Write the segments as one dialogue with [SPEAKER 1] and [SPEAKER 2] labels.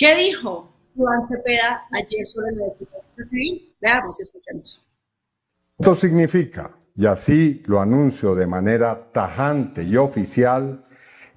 [SPEAKER 1] ¿Qué dijo Iván Cepeda ayer sobre la desobediencia civil? Veamos y escuchemos.
[SPEAKER 2] Esto significa, y así lo anuncio de manera tajante y oficial,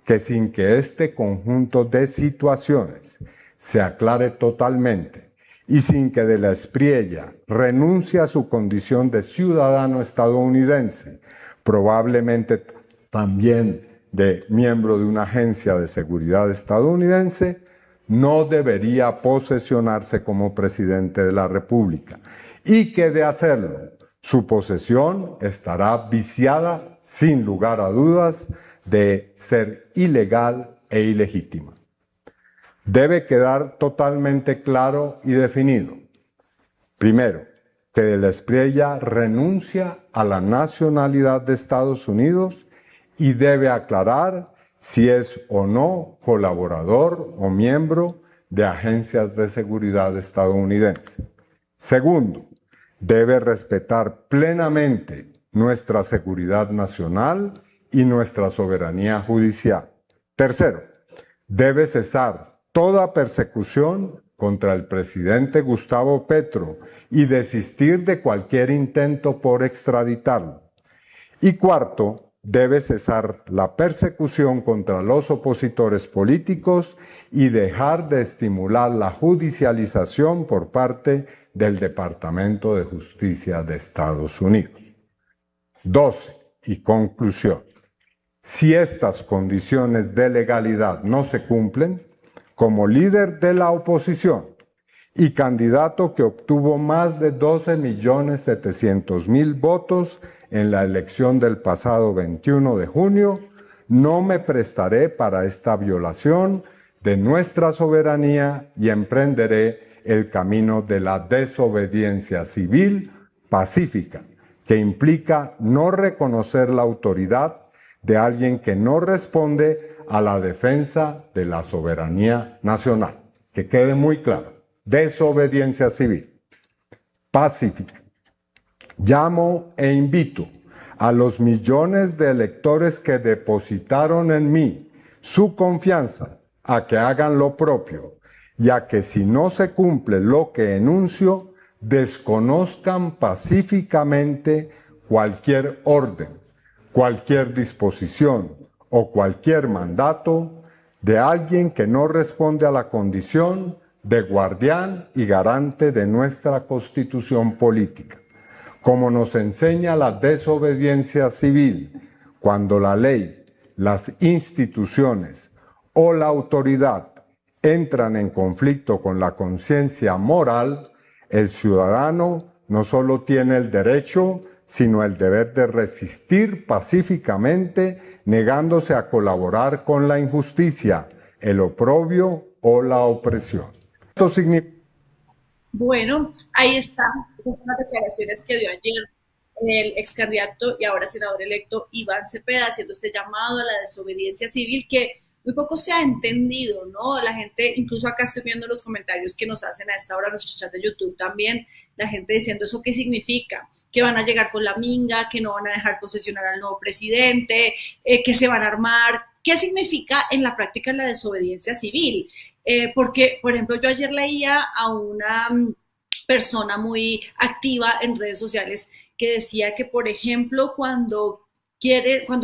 [SPEAKER 2] que sin que este conjunto de situaciones se aclare totalmente y sin que de la Espriella renuncie a su condición de ciudadano estadounidense, probablemente también de miembro de una agencia de seguridad estadounidense, no debería posesionarse como presidente de la República y que de hacerlo, su posesión estará viciada, sin lugar a dudas, de ser ilegal e ilegítima. Debe quedar totalmente claro y definido. Primero, que de la Espriella renuncia a la nacionalidad de Estados Unidos y debe aclarar si es o no colaborador o miembro de agencias de seguridad estadounidenses. Segundo, debe respetar plenamente nuestra seguridad nacional y nuestra soberanía judicial. Tercero, debe cesar toda persecución contra el presidente Gustavo Petro y desistir de cualquier intento por extraditarlo. Y cuarto, debe cesar la persecución contra los opositores políticos y dejar de estimular la judicialización por parte del Departamento de Justicia de Estados Unidos. 12. Y conclusión. Si estas condiciones de legalidad no se cumplen, como líder de la oposición y candidato que obtuvo más de 12.700.000 votos en la elección del pasado 21 de junio, no me prestaré para esta violación de nuestra soberanía y emprenderé el camino de la desobediencia civil pacífica, que implica no reconocer la autoridad de alguien que no responde a la defensa de la soberanía nacional. Que quede muy claro, desobediencia civil pacífica. Llamo e invito a los millones de electores que depositaron en mí su confianza a que hagan lo propio y a que si no se cumple lo que enuncio, desconozcan pacíficamente cualquier orden, cualquier disposición o cualquier mandato de alguien que no responde a la condición de guardián y garante de nuestra Constitución política. Como nos enseña la desobediencia civil, cuando la ley, las instituciones o la autoridad entran en conflicto con la conciencia moral, el ciudadano no solo tiene el derecho, sino el deber de resistir pacíficamente, negándose a colaborar con la injusticia, el oprobio o la opresión. Esto significa...
[SPEAKER 1] Bueno, ahí están. Esas son las declaraciones que dio ayer el ex candidato y ahora senador electo Iván Cepeda, haciendo este llamado a la desobediencia civil que muy poco se ha entendido, ¿no? La gente, incluso acá estoy viendo los comentarios que nos hacen a esta hora en nuestro chat de YouTube también, la gente diciendo eso qué significa, que van a llegar con la minga, que no van a dejar posesionar al nuevo presidente, que se van a armar. ¿Qué significa en la práctica la desobediencia civil? Porque, por ejemplo, yo ayer leía a una persona muy activa en redes sociales que decía que, por ejemplo, cuando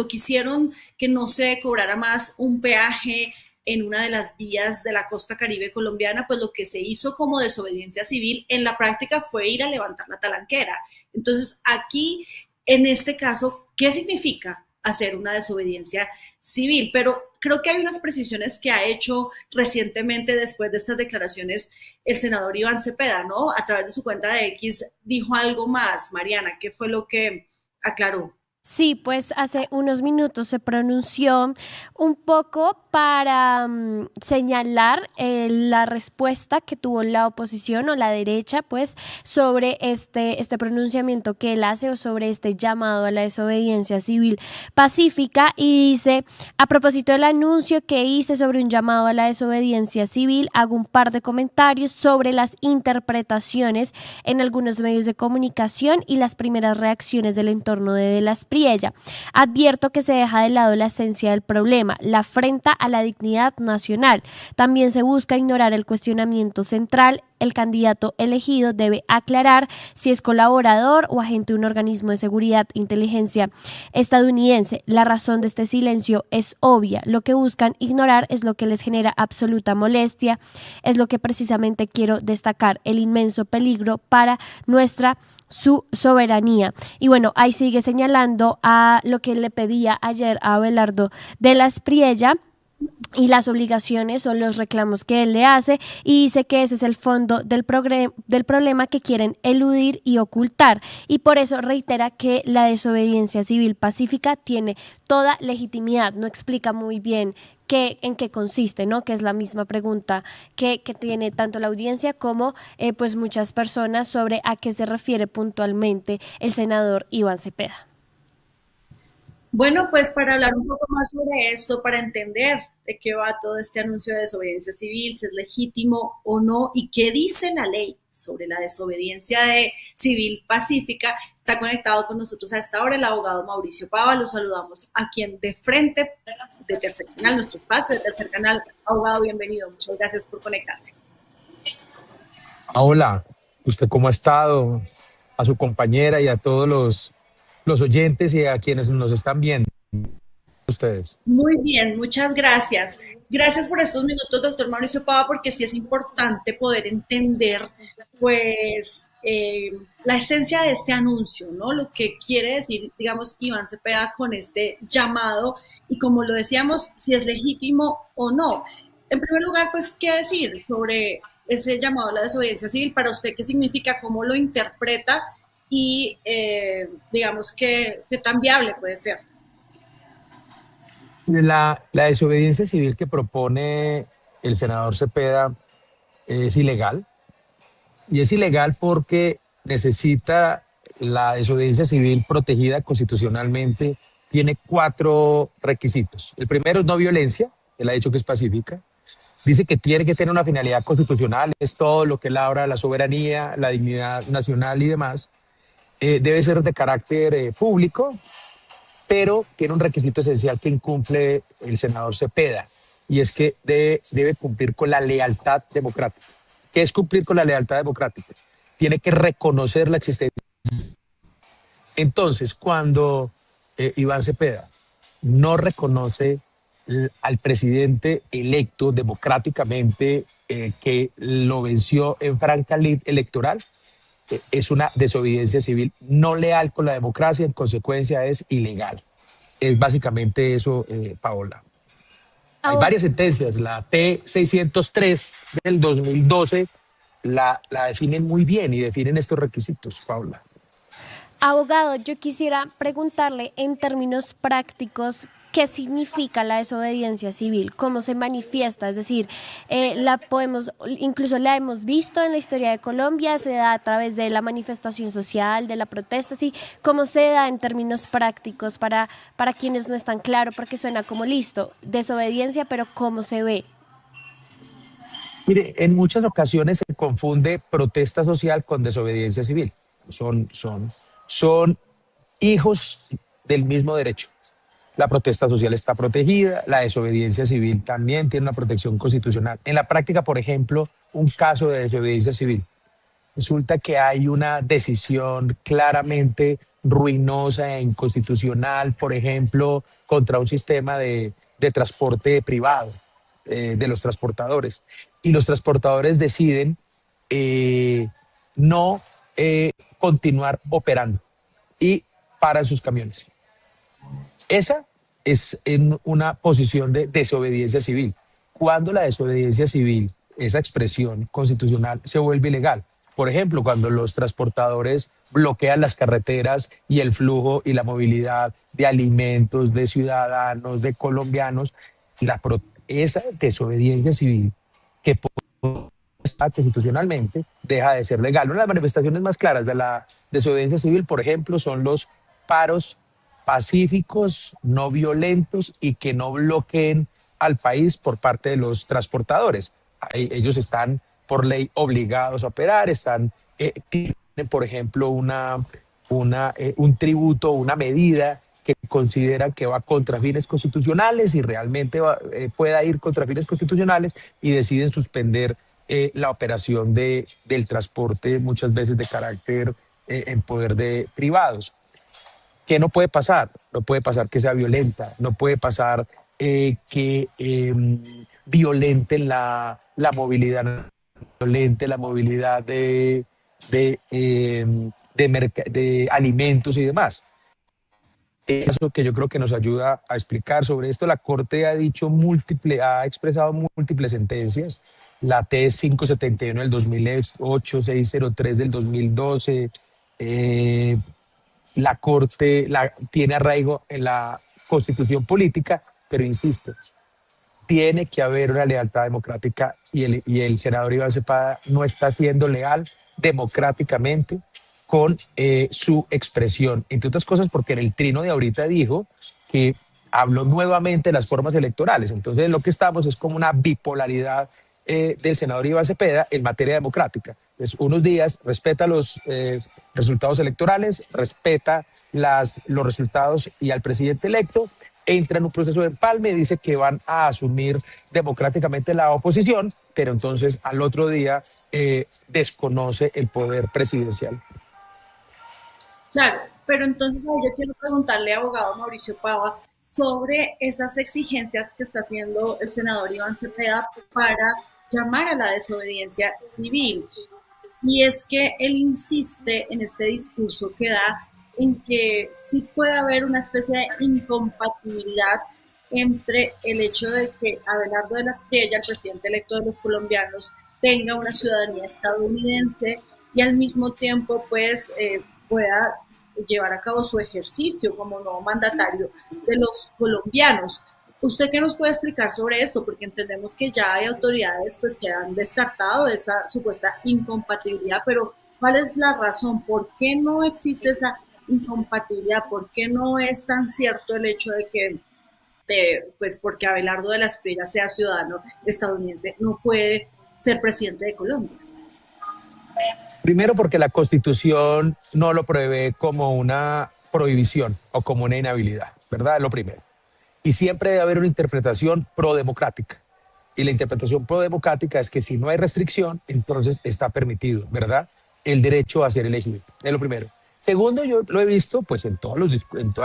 [SPEAKER 1] quisieron que no se cobrara más un peaje en una de las vías de la costa caribe colombiana, pues lo que se hizo como desobediencia civil en la práctica fue ir a levantar la talanquera. Entonces, aquí, en este caso, ¿qué significa hacer una desobediencia civil? Pero creo que hay unas precisiones que ha hecho recientemente después de estas declaraciones el senador Iván Cepeda, ¿no? A través de su cuenta de X dijo algo más. Mariana, ¿qué fue lo que aclaró?
[SPEAKER 3] Sí, pues hace unos minutos se pronunció un poco para señalar la respuesta que tuvo la oposición o la derecha, pues, sobre este pronunciamiento que él hace o sobre este llamado a la desobediencia civil pacífica. Y dice: a propósito del anuncio que hice sobre un llamado a la desobediencia civil, hago un par de comentarios sobre las interpretaciones en algunos medios de comunicación y las primeras reacciones del entorno de las Aspriella. Advierto que se deja de lado la esencia del problema, la afrenta a la dignidad nacional. También se busca ignorar el cuestionamiento central. El candidato elegido debe aclarar si es colaborador o agente de un organismo de seguridad e inteligencia estadounidense. La razón de este silencio es obvia. Lo que buscan ignorar es lo que les genera absoluta molestia. Es lo que precisamente quiero destacar, el inmenso peligro para nuestra su soberanía. Y bueno, ahí sigue señalando a lo que le pedía ayer a Abelardo de la Aspriella y las obligaciones o los reclamos que él le hace, y dice que ese es el fondo del problema que quieren eludir y ocultar, y por eso reitera que la desobediencia civil pacífica tiene toda legitimidad. No explica muy bien en qué consiste, ¿no? Que es la misma pregunta que tiene tanto la audiencia como pues muchas personas sobre a qué se refiere puntualmente el senador Iván Cepeda.
[SPEAKER 1] Bueno, pues para hablar un poco más sobre esto, para entender de qué va todo este anuncio de desobediencia civil, si es legítimo o no, y qué dice la ley sobre la desobediencia civil pacífica, está conectado con nosotros a esta hora el abogado Mauricio Pava. Lo saludamos aquí de frente de Tercer Canal, nuestro espacio de Tercer Canal. Abogado, bienvenido. Muchas gracias por conectarse.
[SPEAKER 4] Hola, ¿usted cómo ha estado? A su compañera y a todos los oyentes y a quienes nos están viendo. Ustedes.
[SPEAKER 1] Muy bien, muchas gracias. Gracias por estos minutos, doctor Mauricio Pava, porque sí es importante poder entender, pues, la esencia de este anuncio, ¿no? Lo que quiere decir, digamos, Iván Cepeda con este llamado y, como lo decíamos, si es legítimo o no. En primer lugar, pues, ¿qué decir sobre ese llamado a la desobediencia civil? Para usted, ¿qué significa? ¿Cómo lo interpreta? Y, digamos, ¿qué tan viable puede ser?
[SPEAKER 4] La desobediencia civil que propone el senador Cepeda es ilegal, y es ilegal porque necesita la desobediencia civil protegida constitucionalmente. Tiene 4 requisitos. El primero es no violencia, él ha dicho que es pacífica. Dice que tiene que tener una finalidad constitucional, es todo lo que labra la soberanía, la dignidad nacional y demás. Debe ser de carácter público, pero tiene un requisito esencial que incumple el senador Cepeda, y es que debe cumplir con la lealtad democrática. ¿Qué es cumplir con la lealtad democrática? Tiene que reconocer la existencia. Entonces, cuando Iván Cepeda no reconoce al presidente electo democráticamente, que lo venció en franca lid electoral, es una desobediencia civil no leal con la democracia, en consecuencia es ilegal. Es básicamente eso, Paola. Hay varias sentencias, la T-603 del 2012 la definen muy bien y definen estos requisitos, Paola.
[SPEAKER 3] Abogado, yo quisiera preguntarle en términos prácticos qué significa la desobediencia civil, cómo se manifiesta, es decir, incluso la hemos visto en la historia de Colombia, se da a través de la manifestación social, de la protesta, ¿sí? ¿Cómo se da en términos prácticos para quienes no están claros? Porque suena como listo, desobediencia, pero ¿cómo se ve?
[SPEAKER 4] Mire, en muchas ocasiones se confunde protesta social con desobediencia civil. Son hijos del mismo derecho. La protesta social está protegida, la desobediencia civil también tiene una protección constitucional. En la práctica, por ejemplo, un caso de desobediencia civil. Resulta que hay una decisión claramente ruinosa e inconstitucional, por ejemplo, contra un sistema de transporte privado de los transportadores. Y los transportadores deciden no continuar operando y paran sus camiones. Esa es en una posición de desobediencia civil. Cuando la desobediencia civil, esa expresión constitucional, se vuelve ilegal. Por ejemplo, cuando los transportadores bloquean las carreteras y el flujo y la movilidad de alimentos, de ciudadanos, de colombianos, esa desobediencia civil que está constitucionalmente deja de ser legal. Una de las manifestaciones más claras de la desobediencia civil, por ejemplo, son los paros pacíficos, no violentos y que no bloqueen al país por parte de los transportadores. Ellos están por ley obligados a operar, tienen, por ejemplo, una un tributo, una medida que consideran que va contra fines constitucionales y realmente pueda ir contra fines constitucionales y deciden suspender la operación del transporte, muchas veces de carácter en poder de privados. ¿Qué no puede pasar? No puede pasar que sea violenta, no puede pasar que violenten la movilidad, violente la movilidad de, eh, de alimentos y demás. Eso que yo creo que nos ayuda a explicar sobre esto. La Corte ha expresado múltiples sentencias. La T 571 del 2008, 603 del 2012. La Corte tiene arraigo en la Constitución política, pero insisto, tiene que haber una lealtad democrática y el senador Iván Cepeda no está siendo leal democráticamente con su expresión, entre otras cosas porque en el trino de ahorita dijo que habló nuevamente de las formas electorales. Entonces lo que estamos es como una bipolaridad del senador Iván Cepeda en materia democrática. Entonces, unos días respeta los resultados electorales, respeta los resultados y al presidente electo, entra en un proceso de empalme y dice que van a asumir democráticamente la oposición, pero entonces al otro día desconoce el poder presidencial.
[SPEAKER 1] Claro, pero entonces yo quiero preguntarle, abogado Mauricio Pava, sobre esas exigencias que está haciendo el senador Iván Cepeda para llamar a la desobediencia civil. Y es que él insiste en este discurso que da en que sí puede haber una especie de incompatibilidad entre el hecho de que Abelardo de la Espriella, el presidente electo de los colombianos, tenga una ciudadanía estadounidense y al mismo tiempo pues pueda llevar a cabo su ejercicio como nuevo mandatario de los colombianos. ¿Usted qué nos puede explicar sobre esto? Porque entendemos que ya hay autoridades pues, que han descartado esa supuesta incompatibilidad, pero ¿cuál es la razón? ¿Por qué no existe esa incompatibilidad? ¿Por qué no es tan cierto el hecho de que, pues porque Abelardo de la Espriella sea ciudadano estadounidense, no puede ser presidente de Colombia?
[SPEAKER 4] Primero porque la Constitución no lo prevé como una prohibición o como una inhabilidad, ¿verdad? Lo primero. Y siempre debe haber una interpretación pro-democrática. Y la interpretación pro-democrática es que si no hay restricción, entonces está permitido, ¿verdad? El derecho a ser elegido. Es lo primero. Segundo, yo lo he visto pues en todas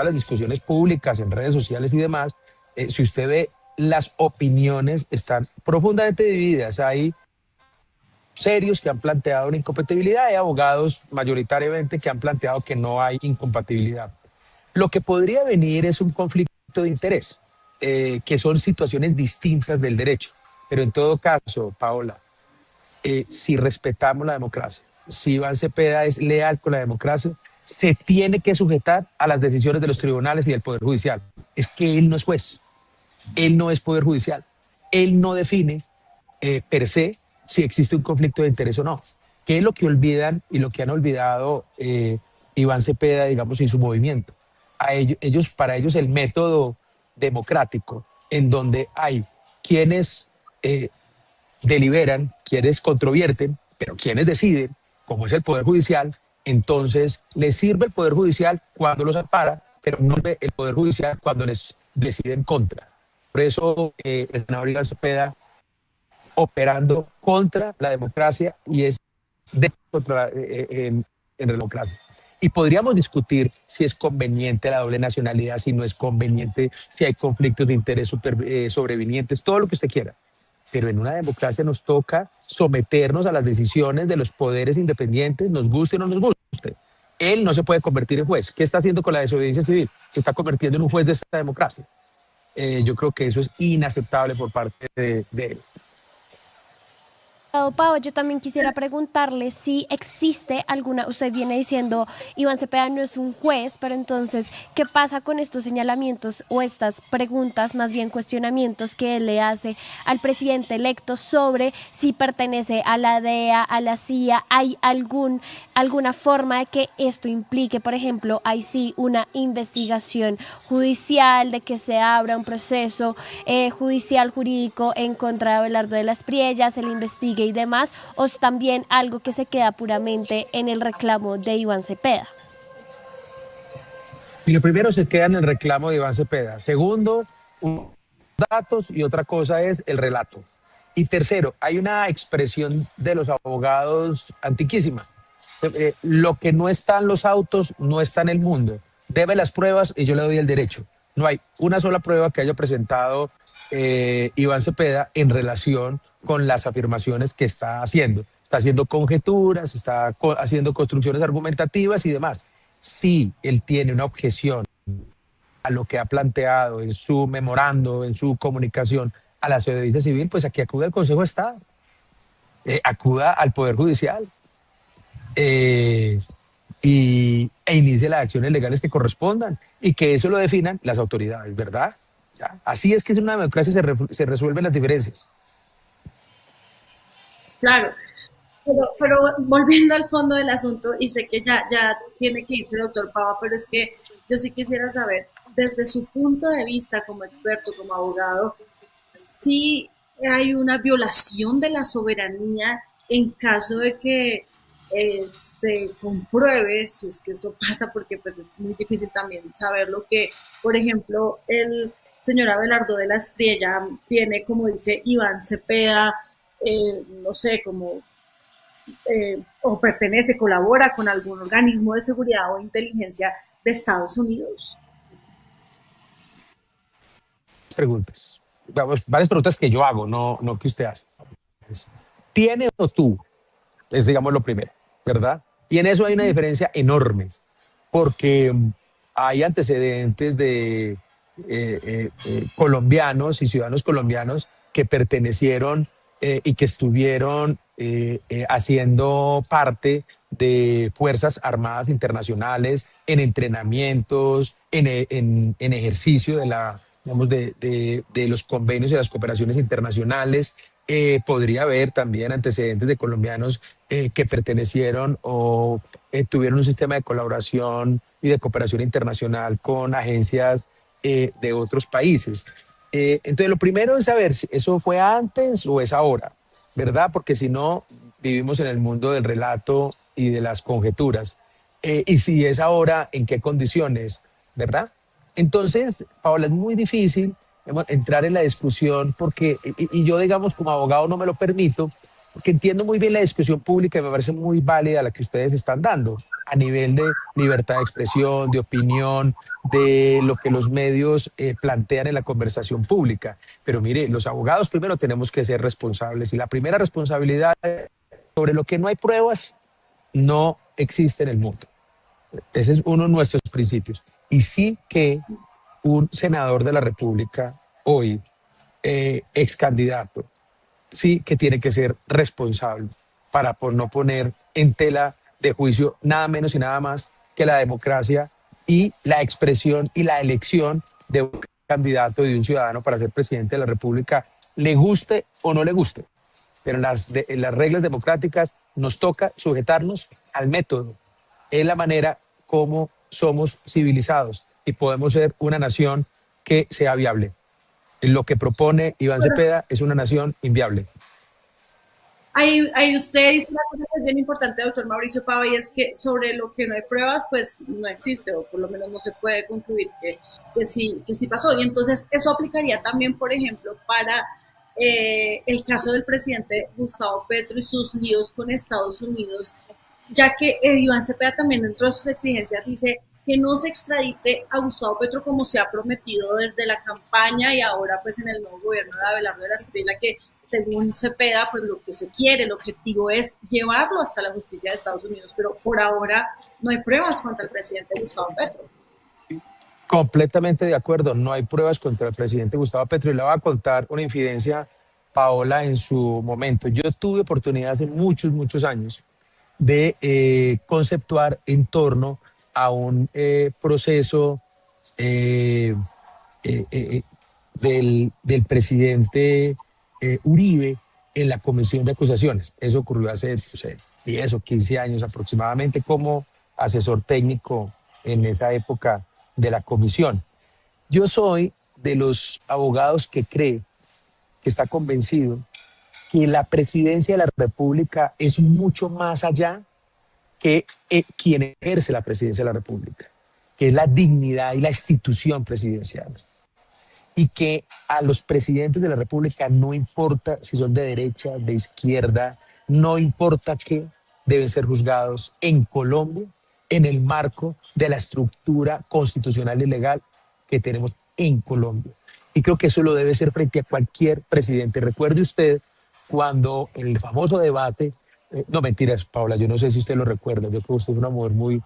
[SPEAKER 4] las discusiones públicas, en redes sociales y demás. Si usted ve, las opiniones están profundamente divididas. Hay serios que han planteado una incompatibilidad y abogados mayoritariamente que han planteado que no hay incompatibilidad. Lo que podría venir es un conflicto de interés, que son situaciones distintas del derecho. Pero en todo caso, Paola, si respetamos la democracia, si Iván Cepeda es leal con la democracia, se tiene que sujetar a las decisiones de los tribunales y del Poder Judicial. Es que él no es juez, él no es Poder Judicial, él no define per se si existe un conflicto de interés o no. ¿Qué es lo que olvidan y lo que han olvidado Iván Cepeda, digamos, y su movimiento? Para ellos el método democrático, en donde hay quienes deliberan, quienes controvierten, pero quienes deciden, como es el Poder Judicial, entonces les sirve el Poder Judicial cuando los ampara, pero no el Poder Judicial cuando les deciden contra. Por eso el senador Iván Cepeda operando contra la democracia y es en la democracia. Y podríamos discutir si es conveniente la doble nacionalidad, si no es conveniente, si hay conflictos de interés sobrevinientes, todo lo que usted quiera. Pero en una democracia nos toca someternos a las decisiones de los poderes independientes, nos guste o no nos guste. Él no se puede convertir en juez. ¿Qué está haciendo con la desobediencia civil? Se está convirtiendo en un juez de esta democracia. Yo creo que eso es inaceptable por parte de él.
[SPEAKER 3] Pau, yo también quisiera preguntarle si existe alguna, usted viene diciendo, Iván Cepeda no es un juez, pero entonces, ¿qué pasa con estos señalamientos o estas preguntas, más bien cuestionamientos que él le hace al presidente electo sobre si pertenece a la DEA, a la CIA? ¿Hay alguna forma de que esto implique, por ejemplo, hay sí una investigación judicial, de que se abra un proceso judicial jurídico en contra de Abelardo de la Espriella, se le investigue y demás, o es también algo que se queda puramente en el reclamo de Iván Cepeda?
[SPEAKER 4] Y lo primero se queda en el reclamo de Iván Cepeda. Segundo, datos y otra cosa es el relato. Y tercero, hay una expresión de los abogados antiquísima. Lo que no está en los autos no está en el mundo. Debe las pruebas y yo le doy el derecho. No hay una sola prueba que haya presentado Iván Cepeda en relación con las afirmaciones que está haciendo. Está haciendo conjeturas, está haciendo construcciones argumentativas y demás. Si él tiene una objeción a lo que ha planteado en su memorando, en su comunicación a la desobediencia civil, pues aquí acude al Consejo de Estado, acuda al Poder Judicial eh, e inicie las acciones legales que correspondan y que eso lo definan las autoridades, ¿verdad? ¿Ya? Así es que en una democracia se resuelven las diferencias.
[SPEAKER 1] Claro, pero volviendo al fondo del asunto, y sé que ya tiene que irse el doctor Pava, pero es que yo sí quisiera saber, desde su punto de vista como experto, como abogado, si hay una violación de la soberanía en caso de que se compruebe, si es que eso pasa, porque pues es muy difícil también saber lo que, por ejemplo, el señor Abelardo de la Espriella tiene, como dice Iván Cepeda, no sé, como o pertenece, colabora con algún organismo de seguridad o inteligencia de Estados Unidos.
[SPEAKER 4] Preguntas. Vamos, varias preguntas que yo hago, no que usted hace. ¿Tiene o tú? Es, digamos, lo primero, ¿verdad? Y en eso hay una diferencia enorme, porque hay antecedentes de colombianos y ciudadanos colombianos que pertenecieron y que estuvieron haciendo parte de Fuerzas Armadas Internacionales en entrenamientos, en ejercicio de, digamos, de los convenios y las cooperaciones internacionales. Podría haber también antecedentes de colombianos que pertenecieron o tuvieron un sistema de colaboración y de cooperación internacional con agencias de otros países. Entonces, lo primero es saber si eso fue antes o es ahora, ¿verdad? Porque si no, vivimos en el mundo del relato y de las conjeturas. Y si es ahora, ¿en qué condiciones? ¿Verdad? Entonces, Paola, es muy difícil entrar en la discusión porque, y yo, digamos, como abogado no me lo permito, porque entiendo muy bien la discusión pública y me parece muy válida la que ustedes están dando a nivel de libertad de expresión, de opinión, de lo que los medios plantean en la conversación pública. Pero mire, los abogados primero tenemos que ser responsables y la primera responsabilidad sobre lo que no hay pruebas no existe en el mundo. Ese es uno de nuestros principios. Y sí que un senador de la República hoy, ex candidato, sí que tiene que ser responsable para no poner en tela de juicio nada menos y nada más que la democracia y la expresión y la elección de un candidato y de un ciudadano para ser presidente de la República, le guste o no le guste. Pero en las reglas democráticas nos toca sujetarnos al método. Es la manera como somos civilizados y podemos ser una nación que sea viable. Lo que propone Iván Cepeda es una nación inviable.
[SPEAKER 1] Ahí usted dice una cosa que es bien importante, doctor Mauricio Pava, y es que sobre lo que no hay pruebas, pues no existe, o por lo menos no se puede concluir que sí pasó. Y entonces eso aplicaría también, por ejemplo, para el caso del presidente Gustavo Petro y sus líos con Estados Unidos, ya que Iván Cepeda también dentro de sus exigencias dice que no se extradite a Gustavo Petro como se ha prometido desde la campaña y ahora pues en el nuevo gobierno de Abelardo de la Espriella, que según Cepeda pues lo que se quiere, el objetivo es llevarlo hasta la justicia de Estados Unidos, pero por ahora no hay pruebas contra el presidente Gustavo Petro.
[SPEAKER 4] Completamente de acuerdo, no hay pruebas contra el presidente Gustavo Petro y le voy a contar una infidencia, Paola, en su momento. Yo tuve oportunidad hace muchos años de conceptuar en torno a un proceso del presidente Uribe en la Comisión de Acusaciones. Eso ocurrió hace, no sé, 10 o 15 años aproximadamente como asesor técnico en esa época de la comisión. Yo soy de los abogados que cree, que está convencido que la presidencia de la República es mucho más allá que quien ejerce la presidencia de la República. que es la dignidad y la institución presidencial, y que a los presidentes de la República no importa si son de derecha, de izquierda, no importa qué, deben ser juzgados en Colombia en el marco de la estructura constitucional y legal que tenemos en Colombia. Y creo que eso lo debe ser frente a cualquier presidente. Recuerde usted cuando en el famoso debate, no mentiras, Paula, yo no sé si usted lo recuerda, yo creo que usted es una mujer muy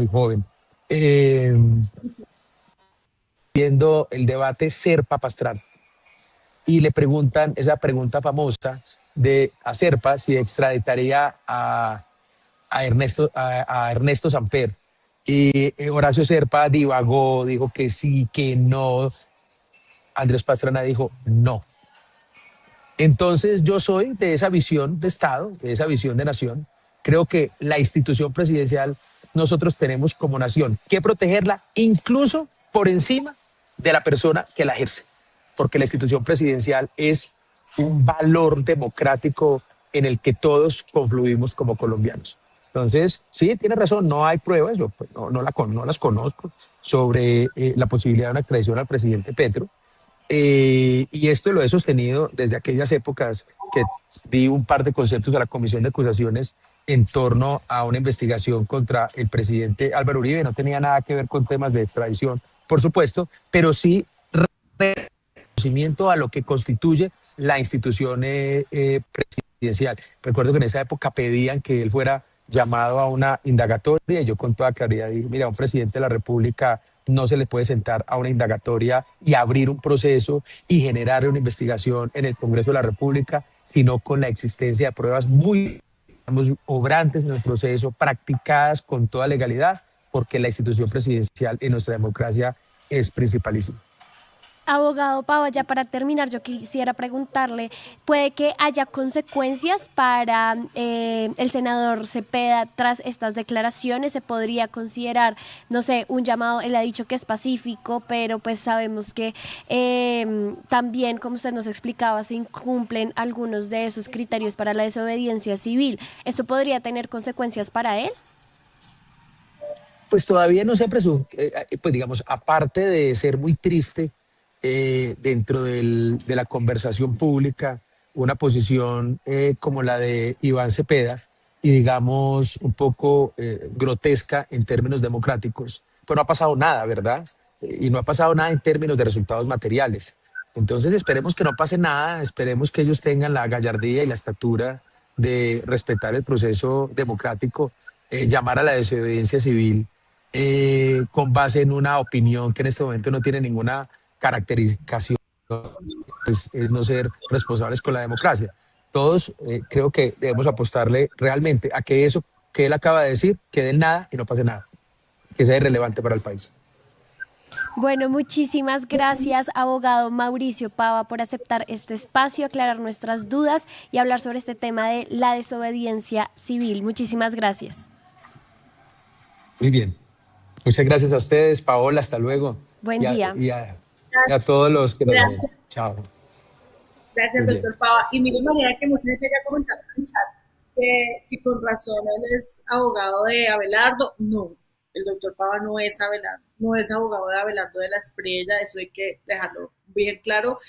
[SPEAKER 4] joven, viendo el debate Serpa Pastrana, y le preguntan esa pregunta famosa a Serpa si extraditaría a Ernesto Samper. Y Horacio Serpa divagó, dijo que sí, que no. Andrés Pastrana dijo no. Entonces yo soy de esa visión de Estado, de esa visión de nación. Creo que la institución presidencial nosotros tenemos como nación que protegerla incluso por encima de la persona que la ejerce, porque la institución presidencial es un valor democrático en el que todos confluimos como colombianos. Entonces, sí, tiene razón, no hay pruebas, yo pues, no las conozco sobre la posibilidad de una extradición al presidente Petro. Y esto lo he sostenido desde aquellas épocas que di un par de conceptos a la Comisión de Acusaciones en torno a una investigación contra el presidente Álvaro Uribe. No tenía nada que ver con temas de extradición, por supuesto, pero sí reconocimiento a lo que constituye la institución presidencial. Recuerdo que en esa época pedían que él fuera llamado a una indagatoria y yo con toda claridad dije, mira, a un presidente de la República no se le puede sentar a una indagatoria y abrir un proceso y generar una investigación en el Congreso de la República, sino con la existencia de pruebas muy obrantes en el proceso, practicadas con toda legalidad, porque la institución presidencial en nuestra democracia es principalísima.
[SPEAKER 3] Abogado Pava, ya para terminar, yo quisiera preguntarle, ¿puede que haya consecuencias para el senador Cepeda tras estas declaraciones? ¿Se podría considerar, no sé, un llamado? Él ha dicho que es pacífico, pero pues sabemos que también, como usted nos explicaba, se incumplen algunos de esos criterios para la desobediencia civil. ¿Esto podría tener consecuencias para él?
[SPEAKER 4] Pues todavía no se presume, pues digamos, aparte de ser muy triste, dentro de la conversación pública, una posición como la de Iván Cepeda, y digamos un poco grotesca en términos democráticos, pero no ha pasado nada, ¿verdad? Y no ha pasado nada en términos de resultados materiales. Entonces esperemos que no pase nada, esperemos que ellos tengan la gallardía y la estatura de respetar el proceso democrático, llamar a la desobediencia civil con base en una opinión que en este momento no tiene ninguna caracterización, pues, es no ser responsables con la democracia. Todos creo que debemos apostarle realmente a que eso que él acaba de decir quede en nada y no pase nada, que sea irrelevante para el país.
[SPEAKER 3] Bueno, muchísimas gracias, abogado Mauricio Pava, por aceptar este espacio, aclarar nuestras dudas y hablar sobre este tema de la desobediencia civil. Muchísimas gracias.
[SPEAKER 4] Muy bien. Muchas gracias a ustedes, Paola, hasta luego.
[SPEAKER 3] Buen día.
[SPEAKER 4] Y a todos los que nos ven. Chao.
[SPEAKER 1] Gracias, doctor Pava. Y mire, María, que mucha gente ya comentado en el chat que con razón él es abogado de Abelardo. No, el doctor Pava no es Abelardo, no es abogado de Abelardo de la Espriella, eso hay que dejarlo bien claro.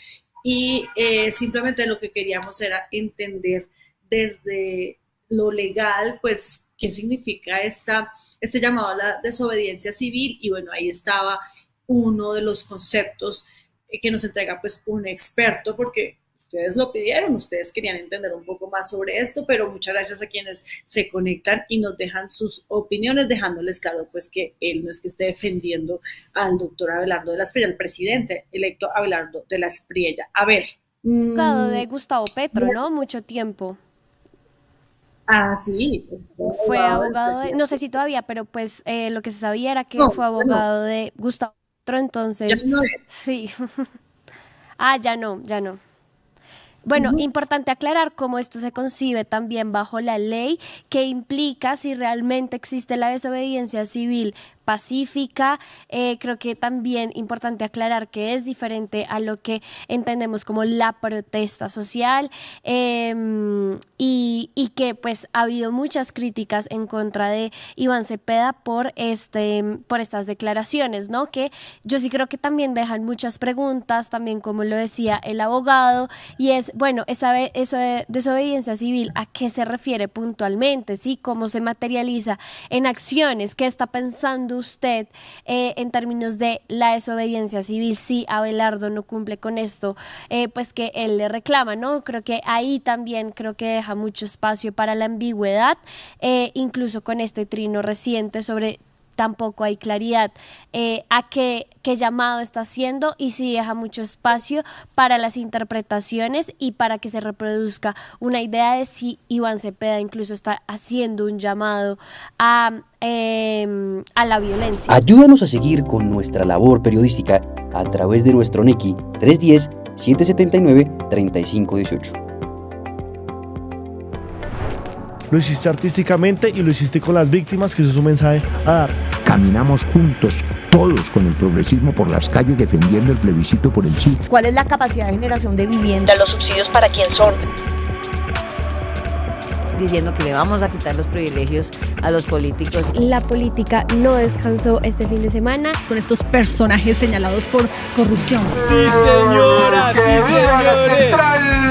[SPEAKER 1] Y simplemente lo que queríamos era entender desde lo legal, pues, qué significa este llamado a la desobediencia civil. Y bueno, ahí estaba uno de los conceptos que nos entrega pues un experto, porque ustedes lo pidieron, ustedes querían entender un poco más sobre esto, pero muchas gracias a quienes se conectan y nos dejan sus opiniones, dejándoles claro pues que él no es que esté defendiendo al doctor Abelardo de la Espriella, el presidente electo Abelardo de la Espriella. A ver.
[SPEAKER 3] Abogado de Gustavo Petro, ¿no? Mucho tiempo.
[SPEAKER 1] Ah, sí.
[SPEAKER 3] Fue abogado de, no sé si todavía, pero pues lo que se sabía era que fue abogado de Gustavo Petro, entonces.
[SPEAKER 1] Ya no es.
[SPEAKER 3] Sí. Ya no. Bueno, importante aclarar cómo esto se concibe también bajo la ley, que implica si realmente existe la desobediencia civil pacífica. Creo que también importante aclarar que es diferente a lo que entendemos como la protesta social, y que pues ha habido muchas críticas en contra de Iván Cepeda por estas declaraciones, ¿no? Que yo sí creo que también dejan muchas preguntas, también como lo decía el abogado, y es, bueno, eso de desobediencia civil, ¿a qué se refiere puntualmente? ¿Sí? ¿Cómo se materializa en acciones? ¿Qué está pensando usted en términos de la desobediencia civil? Si Abelardo no cumple con esto, pues que él le reclama, ¿no? Creo que ahí también creo que deja mucho espacio para la ambigüedad, incluso con este trino reciente sobre tampoco hay claridad a qué llamado está haciendo, y sí deja mucho espacio para las interpretaciones y para que se reproduzca una idea de si Iván Cepeda incluso está haciendo un llamado a la violencia.
[SPEAKER 5] Ayúdanos a seguir con nuestra labor periodística a través de nuestro NECI 310-779-3518.
[SPEAKER 6] Lo hiciste artísticamente y lo hiciste con las víctimas, que eso es un mensaje a dar.
[SPEAKER 7] Caminamos juntos, todos con el progresismo por las calles defendiendo el plebiscito por el sí.
[SPEAKER 8] ¿Cuál es la capacidad de generación de vivienda? ¿Los subsidios para quién son? Diciendo que le vamos a quitar los privilegios a los políticos.
[SPEAKER 3] La política no descansó este fin de semana
[SPEAKER 9] con estos personajes señalados por corrupción.
[SPEAKER 10] Sí, señora, sí, señores.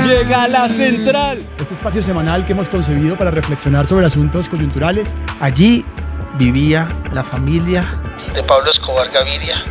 [SPEAKER 10] Llega la central.
[SPEAKER 6] Este espacio semanal que hemos concebido para reflexionar sobre asuntos coyunturales.
[SPEAKER 11] Allí vivía la familia
[SPEAKER 12] de Pablo Escobar Gaviria.